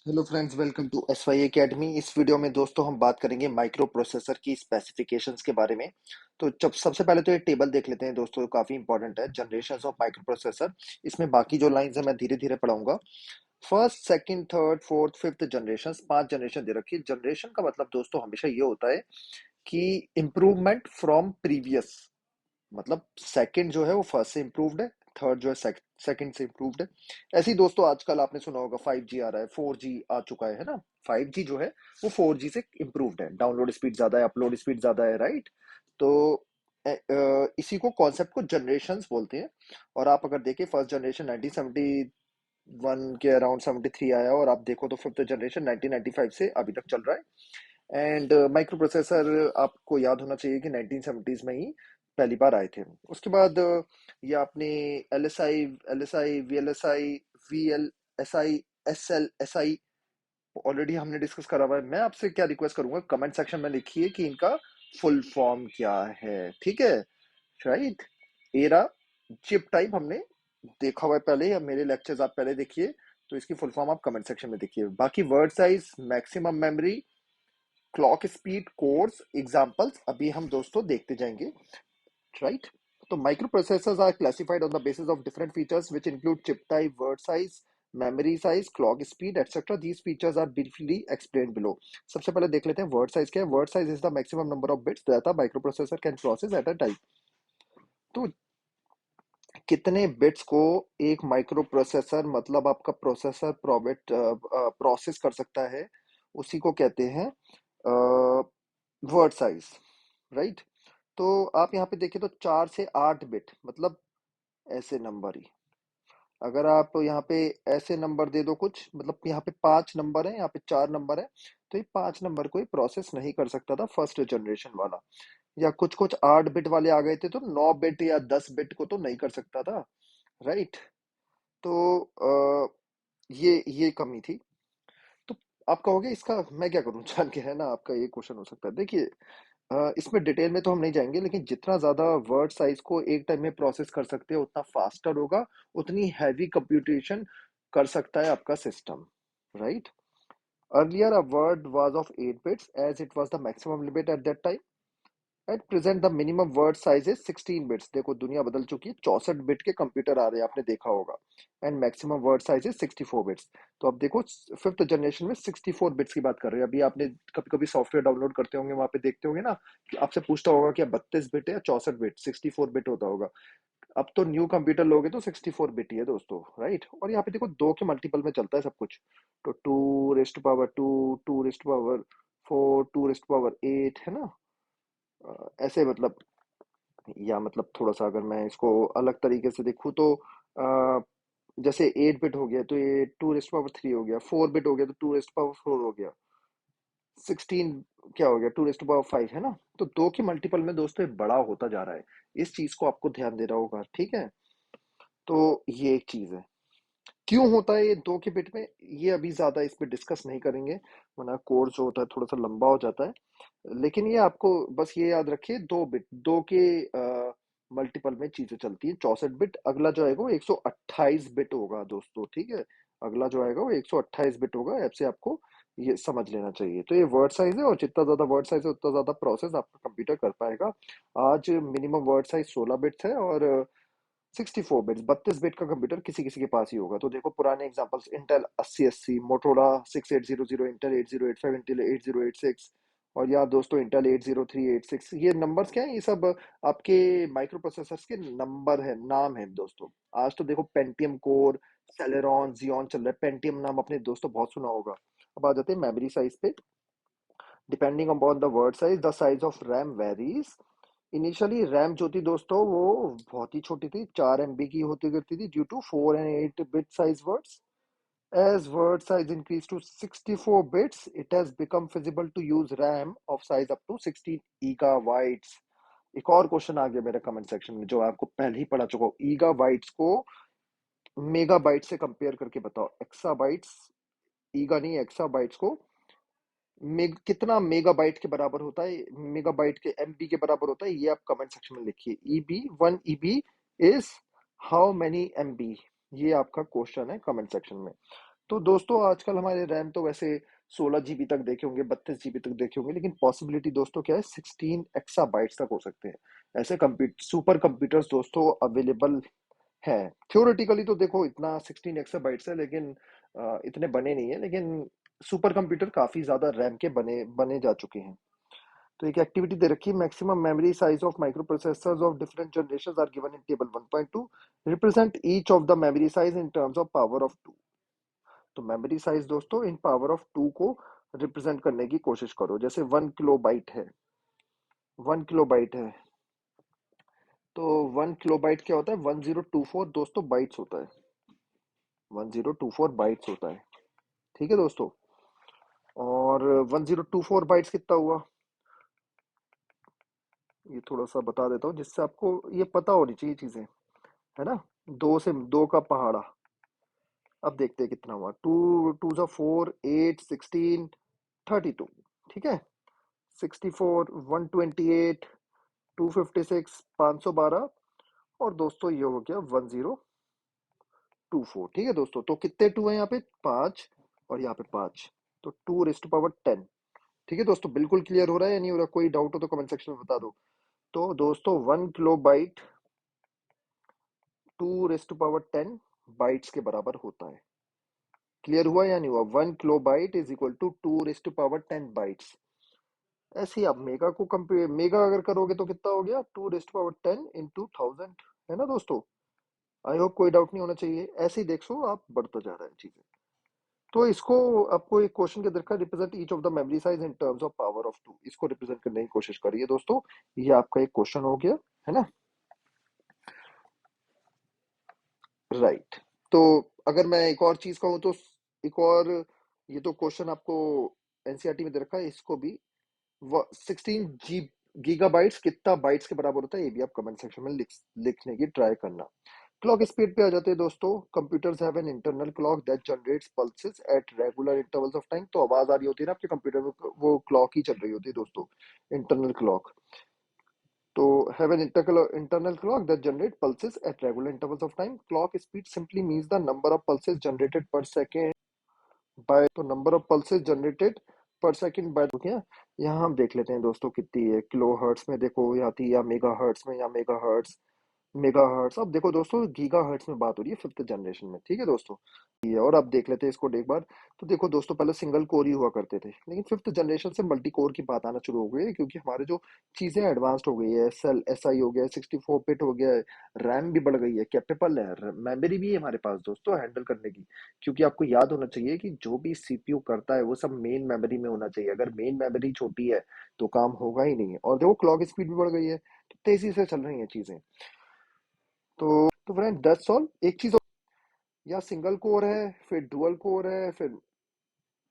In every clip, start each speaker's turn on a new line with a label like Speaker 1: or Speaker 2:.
Speaker 1: Hello friends, welcome to S Y academy. इस video में दोस्तों हम बात करेंगे माइक्रो प्रोसेसर की स्पेसिफिकेशंस के बारे में। तो जब सबसे पहले तो ये टेबल देख लेते हैं दोस्तों, काफी इंपॉर्टेंट है, जनरेशंस ऑफ माइक्रो प्रोसेसर। इसमें बाकी जो लाइंस है मैं धीरे धीरे पढ़ाऊंगा। First, second, third, fourth, fifth generation, 5 generation दे रखी है। जनरेशन का मतलब दोस्तों हमेशा ये होता है कि इम्प्रूवमेंट फ्रॉम प्रीवियस। मतलब सेकंड जो है वो फर्स्ट से इम्प्रूव्ड है, थर्ड जो है सेकंड से इम्प्रूव्ड है। ऐसे ही दोस्तों आजकल आपने सुना होगा 5G आ रहा है, 4G आ चुका है ना। 5G जो है वो 4G से इम्प्रूव्ड है, डाउनलोड स्पीड ज्यादा है, अपलोड स्पीड ज्यादा है, राइट। तो इसी को कॉन्सेप्ट को जनरेशंस बोलते हैं। और आप अगर देखें फर्स्ट जनरेशन 1971 के अराउंड 73 आया, और आप देखो तो फिफ्थ जनरेशन 1995 से अभी तक चल रहा है। एंड माइक्रो प्रोसेसर आपको याद होना चाहिए कि 1970s में ही पहली बार आए थे। उसके बाद ये आपने L S I V L S I V L S I S L S I already हमने डिस्कस करा हुआ है। मैं आपसे क्या रिक्वेस्ट करूंगा, कमेंट सेक्शन में लिखिए कि इनका फुल फॉर्म क्या है, ठीक है, राइट। एरा चिप टाइप हमने देखा हुआ है पहले, या मेरे लेक्चर्स आप पहले देखिए, तो इसकी फुल फॉर्म आप कमेंट सेक्शन में देखिए। बाकी word size, maximum memory, clock speed, cores, examples अभी हम दोस्तों देखते जाएंगे, राइट। तो microprocessors are classified on the basis of different features which include chip type, word size, memory size, clock speed etcetera. These features are briefly explained below. सबसे पहले देख लेते हैं वर्ड साइज क्या है। Word size is the maximum number of bits that a micro processor can process at a time. तो कितने bits को एक माइक्रो प्रोसेसर, मतलब आपका प्रोसेसर प्रोसेस कर सकता है, उसी को कहते हैं वर्ड साइज, राइट। तो आप यहाँ पे देखें तो 4 से 8 बिट, मतलब ऐसे नंबर ही। अगर आप यहाँ पे ऐसे नंबर दे दो कुछ, मतलब यहाँ पे 5 नंबर है, यहाँ पे 4 नंबर है, तो ये 5 नंबर को ही प्रोसेस नहीं कर सकता था फर्स्ट जनरेशन वाला। या कुछ कुछ 8 बिट वाले आ गए थे तो 9 बिट या 10 बिट को तो नहीं कर सकता था, राइट। तो ये कमी थी। तो आप कहोगे इसका मैं क्या करूं जान के, है ना, आपका ये क्वेश्चन हो सकता है। देखिए, इसमें डिटेल में तो हम नहीं जाएंगे, लेकिन जितना ज्यादा वर्ड साइज को एक टाइम में प्रोसेस कर सकते हैं उतना फास्टर होगा, उतनी हैवी कंप्यूटेशन कर सकता है आपका system, right. Earlier a word was of 8 bits as it was the maximum limit at that time. At present the minimum word size is 16 bits. देखो दुनिया बदल चुकी है, 64 बिट के कंप्यूटर आ रहे हैं, आपने देखा होगा। And maximum word size is 64 bits. तो अब देखो फिफ्थ जनरेशन में 64 बिट्स की बात कर रहे हैं। अभी आपने कभी कभी सॉफ्टवेयर डाउनलोड करते होंगे, वहां पे देखते होंगे ना कि आपसे पूछता होगा कि 32 बिट है या 64 बिट, 64 बिट होता होगा। अब तो न्यू कंप्यूटर लोगे तो 64 बिट ही है दोस्तों, राइट। और यहाँ पे देखो 2 के मल्टीपल में चलता है सब कुछ। तो 2 rest power 2, 2 rest power 4, 2 rest power 8, है ना। ऐसे मतलब, या मतलब थोड़ा सा अगर मैं इसको अलग तरीके से देखूँ तो जैसे 8 बिट हो गया तो ये 2 रेस्ट पावर 3 हो गया, 4 बिट हो गया तो 2 रेस्ट पावर 4 हो गया, 16 क्या हो गया, 2 रेस्ट पावर 5, है ना। तो 2 के मल्टीपल में दोस्तों ये बड़ा होता जा रहा है। इस चीज को आपको ध्यान देना होगा, ठीक है। तो ये एक चीज है, क्यों होता है ये 2 के बिट में, ये अभी ज्यादा इस पे डिस्कस नहीं करेंगे, वरना कोर्स जो होता है थोड़ा सा लंबा हो जाता है। लेकिन ये आपको बस ये याद रखिए, 2 बिट, 2 के मल्टीपल में चीजें चलती है। 64 बिट, अगला जो आएगा वो 128 बिट होगा दोस्तों, ठीक है। अगला जो आएगा वो 128 बिट होगा। ऐसे आपको ये समझ लेना चाहिए। तो ये वर्ड साइज है, और जितना ज्यादा वर्ड साइज है उतना ज्यादा प्रोसेस आपका कंप्यूटर कर पाएगा। आज मिनिमम वर्ड साइज 16 बिट्स है, और 64 बिट्स, 32 बिट का कंप्यूटर किसी किसी के पास ही होगा। तो देखो पुराने examples, Intel 8080, Motorola 6800, Intel 8085, Intel 8086, और यार दोस्तों इंटेल 80386। ये नंबर्स क्या है, ये सब आपके माइक्रो प्रोसेसर्स के नंबर है, नाम है दोस्तों। आज तो देखो पेंटियम कोर, सेलेरॉन, जियोन चल रहा है। पेंटियम नाम अपने दोस्तों बहुत सुना होगा। अब आ जाते हैं मेमोरी साइज पे। Depending upon the word size the size of RAM varies. Initially RAM जो थी दोस्तों वो बहुत ही छोटी थी, 4 MB की होती करती थी, due to 4 and 8 bit size words. As word size increased to 64 bits, it has become feasible to use RAM of size up to 16 gigabytes. एक और क्वेश्चन आ गया मेरे कमेंट सेक्शन में, जो आपको पहले ही पढ़ा चुका हूँ। गीगाबाइट्स को मेगाबाइट से कंपेयर करके बताओ। एक्साबाइट्स, ईगा नहीं, एक्साबाइट्स को कितना मेगाबाइट के बराबर होता है, मेगाबाइट के एमबी के बराबर होता है, ये आप कमेंट सेक्शन में लिखिए। EB, 1 EB is how many MB, ये आपका क्वेश्चन है कमेंट सेक्शन में। तो दोस्तों आजकल हमारे रैम तो वैसे 16 GB तक देखे होंगे, 32 GB तक देखे होंगे, लेकिन पॉसिबिलिटी दोस्तों क्या है, 16 एक्साबाइट्स तक हो सकते हैं। ऐसे सुपर कंप्यूटर्स दोस्तों अवेलेबल है। थ्योरेटिकली तो देखो इतना 16 एक्साबाइट्स है, लेकिन इतने बने नहीं है, लेकिन सुपर कंप्यूटर काफी ज्यादा रैम के बने बने जा चुके हैं। तो एक एक्टिविटी दे रखी है, maximum memory size of microprocessors of different generations are given in table 1.2, represent each of the memory size in terms of power of 2। तो मेमोरी साइज दोस्तों इन पावर ऑफ 2 को रिप्रेजेंट करने की कोशिश करो। जैसे 1 किलोबाइट है, 1 किलोबाइट है, तो 1 किलोबाइट क्या होता है, 1024 दोस्तों बाइट्स होता है, 1024 बाइट्स होता है। ठीक है दोस्तों, और 1024 बाइट्स कितना हुआ, ये थोड़ा सा बता देता हूँ जिससे आपको ये पता होनी चाहिए चीजें, है ना। दो से दो का पहाड़ा, अब देखते हैं कितना हुआ, टू टू सा 4, 8, 16, 32। ठीक है, 64, 128, 256, 512, और दोस्तों ये हो गया 1024। ठीक है दोस्तों, तो कितने टू है यहाँ पे, 5, और यहाँ पे 5, तो 2 रेज़ टू पावर 10। ठीक है दोस्तों, बिल्कुल क्लियर हो रहा है या नहीं हो रहा, कोई डाउट हो तो कमेंट सेक्शन में बता दो। तो दोस्तों 1 kilobyte 2 raise to power 10 bytes के बराबर होता है। क्लियर हुआ या नहीं हुआ, 1 kilobyte is equal to 2 raise to power 10 bytes. ऐसे ही आप मेगा को कंपेयर, मेगा अगर करोगे तो कितना हो गया, 2 रेज़ टू पावर 10 इंटू 1000, है ना दोस्तों। आई होप कोई डाउट नहीं होना चाहिए, ऐसे ही देखो आप बढ़ता जा रहा है चीजें। तो इसको आपको एक क्वेश्चन के दरकार represent each of the memory size in terms of power of 2, इसको रिप्रेजेंट करने की कोशिश करिए दोस्तों। ये आपका एक क्वेश्चन हो गया, है ना। राइट। तो अगर मैं एक और चीज कहूँ तो एक और, ये तो क्वेश्चन आपको एनसीईआरटी में दे रखा है, इसको भी 16 गीगाबाइट्स कितना बाइट्स के बराबर होता है, ये भी आप कमेंट सेक्शन में लिखने की ट्राई करना। क्लॉक स्पीड पे आ जाते हैं दोस्तों। Computers have an internal clock that generates pulses at regular intervals of time. तो आवाज आ रही होती है ना आपके कंप्यूटर में, वो क्लॉक ही चल रही होती है दोस्तों, इंटरनल क्लॉक। तो have an internal clock that generate pulses at regular intervals of time. Clock speed simply means the number of pulses generated पर सेकेंड बाय, तो नंबर ऑफ पल्सेस जनरेटेड पर सेकंड बाय, क्या यहाँ हम देख लेते हैं दोस्तों कितनी है, किलो हर्ट्स में देखो यहाँ थी, या मेगा हर्ट्स में, या मेगा हर्ट्स। अब देखो दोस्तों गीगा हर्ट्स में बात हो रही है 5th जनरेशन में। ठीक है दोस्तों, ये और अब देख लेते हैं इसको एक बार। तो देखो दोस्तों पहले सिंगल कोर ही हुआ करते थे, लेकिन 5th जनरेशन से मल्टी कोर की बात आना शुरू हो गई है, क्योंकि हमारे जो चीजें एडवांस्ड हो गई है, सेल एसआई हो गया है, 64 बिट हो गया है, रैम भी बढ़ गई है, कैपेबल है, मेमोरी भी है हमारे पास दोस्तों हैंडल करने की। क्योंकि आपको याद होना चाहिए कि जो भी सीपीयू करता है वो सब मेन मेमोरी में होना चाहिए। अगर मेन मेमोरी छोटी है तो काम होगा ही नहीं है। और देखो क्लॉक स्पीड भी बढ़ गई है, तो तेजी से चल रही है चीजें। तो फ्रेंड दैट्स ऑल। एक चीज या सिंगल कोर है, फिर डुअल कोर है, फिर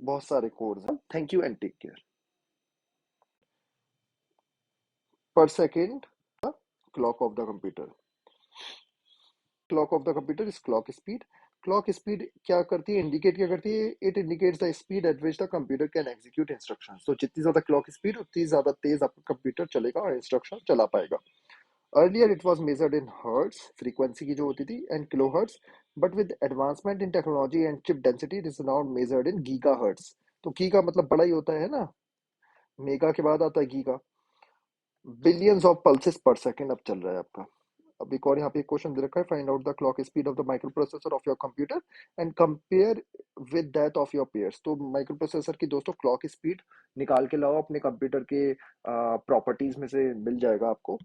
Speaker 1: बहुत सारे कोर्स हैं। Thank you and take care. पर second clock of the computer, clock of the computer is clock speed. Clock speed क्या करती है, इंडिकेट क्या करती है, it indicates the speed at which the computer can execute instructions. तो जितनी ज्यादा क्लॉक स्पीड उतनी ज्यादा तेज आपका कंप्यूटर चलेगा और इंस्ट्रक्शन चला पाएगा। Earlier it was measured in hertz, frequency की जो होती थी, and kilohertz, but with advancement in technology and chip density it is now measured in gigahertz. तो गीगा मतलब बड़ा ही होता है ना, मेगा के बाद आता है गीगा। बिलियंस ऑफ पल्सेस पर सेकंड अब चल रहा है आपका। अब एक और यहाँ पे क्वेश्चन दे रखा है, find out the clock speed of the micro processor of your computer and compare with that of your pairs. तो माइक्रो प्रोसेसर की दोस्तों क्लॉक स्पीड निकाल के लाओ अपने कंप्यूटर के प्रॉपर्टीज में से, मिल जाएगा आपको,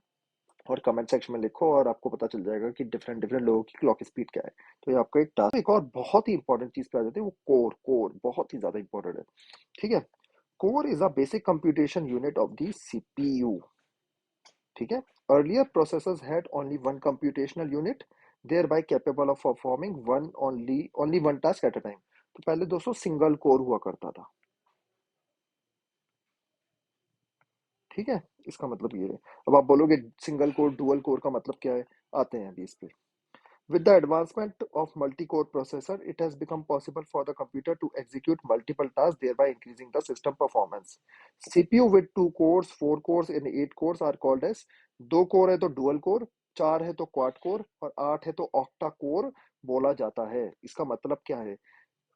Speaker 1: और कमेंट सेक्शन में लिखो और आपको पता चल जाएगा कि डिफरेंट डिफरेंट लोगों की क्लॉक स्पीड क्या है। तो ये आपका एक टास्क। एक और बहुत ही इंपॉर्टेंट चीज पे आ जाती है, वो कोर। कोर बहुत ही ज्यादा इंपॉर्टेंट है। ठीक है, core is a basic computation unit of the CPU. ठीक है, earlier processors had only one computational unit, thereby capable of performing one only one task at a time। तो पहले दोस्तों सिंगल कोर हुआ करता था। ठीक है, इसका मतलब ये है। अब आप बोलोगे सिंगल कोर डुअल कोर का मतलब क्या है, आते हैं अभी इस पे। With the advancement of multi-core processor, it has become possible for the computer to execute multiple tasks, thereby increasing the system performance. CPU with 2 cores, 4 cores, and 8 cores are called as, 2 core है तो dual core, 4 है तो quad core, और 8 है तो octa core बोला जाता है। इसका मतलब क्या है,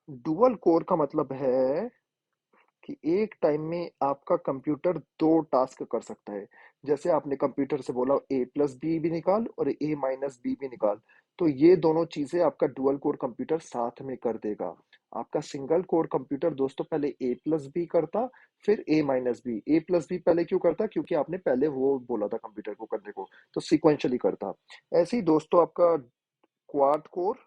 Speaker 1: डुअल कोर का मतलब है कि एक टाइम में आपका कंप्यूटर दो टास्क कर सकता है। जैसे आपने कंप्यूटर से बोला A+B भी निकाल और A-B भी निकाल, तो ये दोनों चीजें आपका डुअल कोर कंप्यूटर साथ में कर देगा। आपका सिंगल कोर कंप्यूटर दोस्तों पहले A+B करता, फिर A-B। A+B पहले क्यों करता? क्योंकि आपने पहले वो बोला था कंप्यूटर को करने को, तो सिक्वेंशली करता। ऐसे ही दोस्तों आपका क्वाड कोर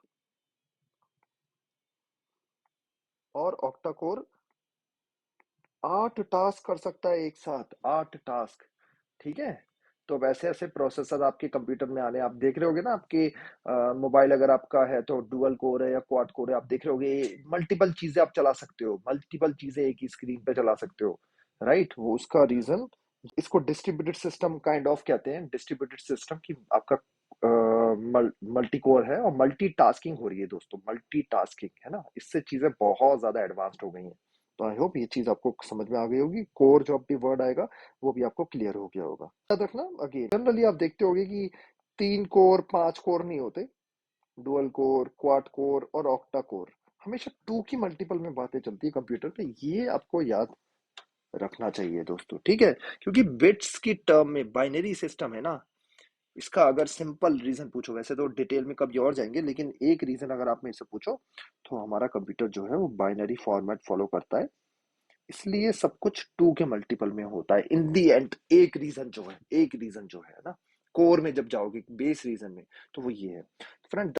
Speaker 1: और ऑक्टा कोर 8 टास्क कर सकता है एक साथ, 8 टास्क। ठीक है। तो वैसे ऐसे प्रोसेसर आपके कंप्यूटर में आने आप देख रहे होगे ना, आपके मोबाइल अगर आपका है तो डुअल कोर है या क्वाड कोर है, आप देख रहे होगे मल्टीपल चीजें आप चला सकते हो, मल्टीपल चीजें एक ही स्क्रीन पे चला सकते हो। राइट, वो उसका रीजन, इसको डिस्ट्रीब्यूटेड सिस्टम काइंड ऑफ कहते हैं। डिस्ट्रीब्यूटेड सिस्टम की आपका मल्टी कोर है और मल्टी टास्किंग हो रही है दोस्तों, मल्टी टास्किंग है ना, इससे चीजें बहुत ज्यादा एडवांस्ड हो गई हैं। तो आई होप ये चीज आपको समझ में आ गई होगी, कोर जो भी वर्ड आएगा वो भी आपको क्लियर हो गया होगा। याद रखना, अगेन जनरली आप देखते होगे कि 3 कोर 5 कोर नहीं होते, डुअल कोर, क्वाड कोर और ऑक्टा कोर, हमेशा टू की मल्टीपल में बातें चलती है कंप्यूटर पे, ये आपको याद रखना चाहिए दोस्तों। ठीक है, क्योंकि बिट्स की टर्म में बाइनरी सिस्टम है ना, इसका अगर सिंपल रीजन पूछो, वैसे तो डिटेल में कभी और जाएंगे, लेकिन एक रीजन अगर आप मेरे से पूछो तो हमारा कंप्यूटर जो है वो बाइनरी फॉर्मेट फॉलो करता है, इसलिए सब कुछ टू के मल्टीपल में होता है इन दी एंड। एक रीजन जो है, एक रीजन जो है ना, कोर में जब जाओगे बेस रीजन में, तो वो ये है फ्रेंड।